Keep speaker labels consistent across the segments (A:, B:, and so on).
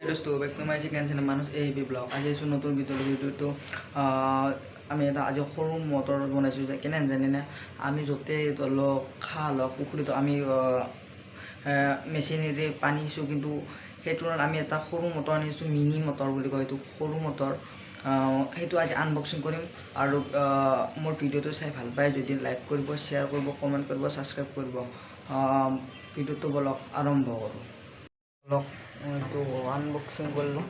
A: Dosto, back to my chicken and manus a blog. I just know to be to আমি এটা আজি সৰু motor বনাইছোঁ যে কেনে জানেনে আমি য'তে তলক খাল পুখুৰীত আমি মেচিনেৰে পানী দিছোঁ কিন্তু সেইটোত আমি এটা সৰু মটৰ আনিছোঁ মিনি মটৰ বুলি কয় এইটো সৰু মটৰ সেইটো আজি আনবক্সিং কৰিম আৰু মোৰ ভিডিঅ'টো চাই ভাল পায় যদি লাইক কৰিব শ্বেয়াৰ কৰিব কমেণ্ট কৰিব ছাবস্ক্ৰাইব কৰিব ভিডিঅ'টো বলক আৰম্ভ কৰোঁ বলক এইটো আনবক্সিং কৰিলোঁ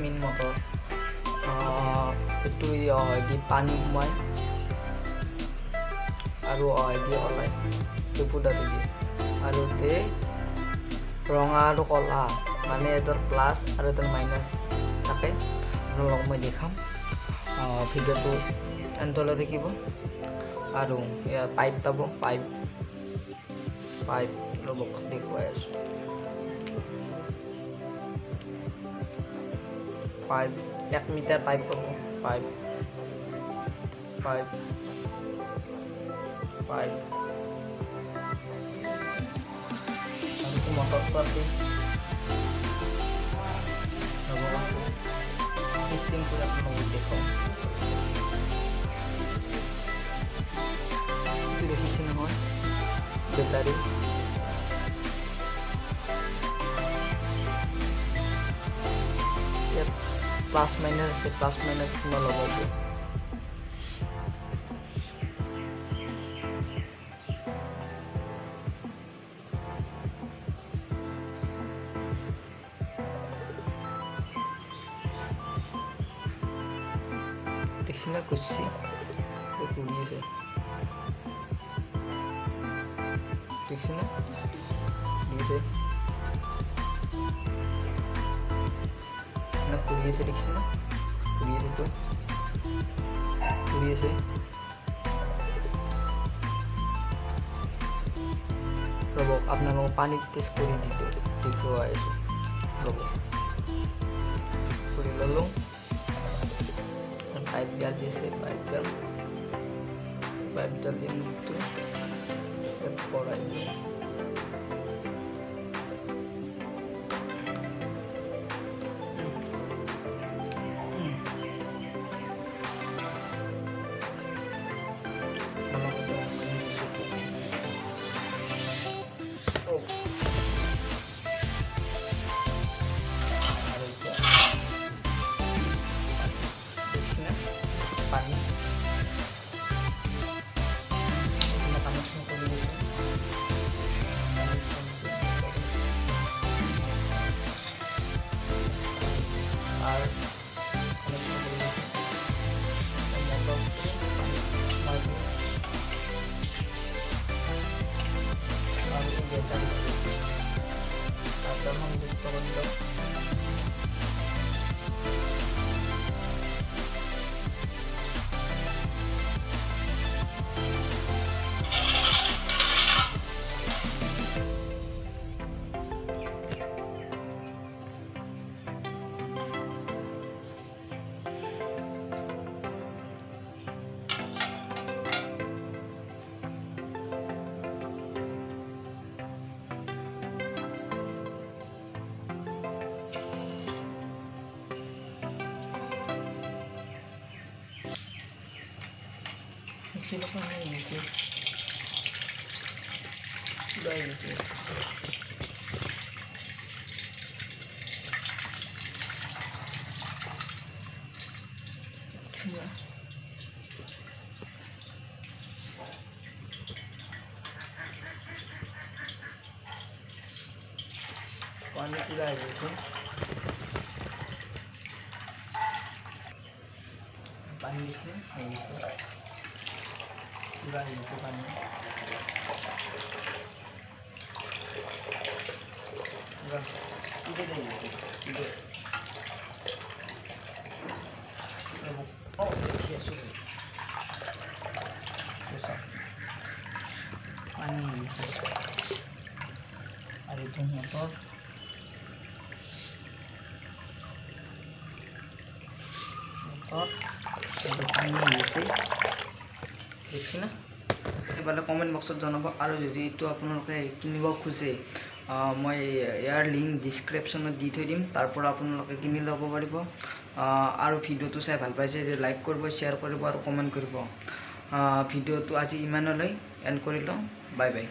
A: মেইন মটৰ এইটো দি পানী সোমাই আৰু দি ওলাই ফুটাটো দিয়ে আৰু তে ৰঙা আৰু কলা মানে এটাৰ প্লাছ আৰু এটাৰ মাইনাছ থাকে আপোনালোকক মই দেখাম ভিডিঅ'টো এণ্টলৈ থাকিব আৰু পাইপ পাব পাইপ ৰ'ব দেখুৱাই আছোঁ পাইপ 1 মিটাৰ পাইপ পাব পাইপ আৰু মটৰটো আছে চিষ্টেম কৰি আপোনালোকক দেখুৱাম দেখিছে নহয় বেটাৰী প্লাছ মাইনাছ আছে প্লাছ মাইনাছ কিমান ল'ব দেখছি না করছি ঘুরিয়েছে দেখছি না দিয়েছে না ঘুরিয়েছে দেখছি না ঘুরিয়েছে তো ঘুরিয়েছে রব আপনার পানি টেস্ট করে দিতে দেখুয়া এসে রব করে ললো পাইপ জাল দিয়েছে পাইপ জাল দিয়ে মুক্ত পড়াই পানি আর silakan ini sudah ini पानी पूरा है जैसे पानी देखिए पूरा है जैसे पानी पूरा इधर जाइए इधर देखिए আর এইটো মটর এইটো পানী আহিছে দেখছি না এবাৰ কমেণ্ট বক্সত জনাব আৰু যদি এইটো আপোনালোকে কিনিব খোজে মই ইয়াৰ লিংক ডিছক্ৰিপশ্যনত দি থৈ দিম তাৰ পৰা আপোনালোকে কিনি ল'ব পাৰিব আৰু ভিডিঅ'টো চাই ভাল পাইছে যে লাইক কৰিব শ্বেয়াৰ কৰিব আৰু কমেণ্ট কৰিব ভিডিঅ'টো আজি ইমানলৈ এণ্ড কৰি লওঁ বাই বাই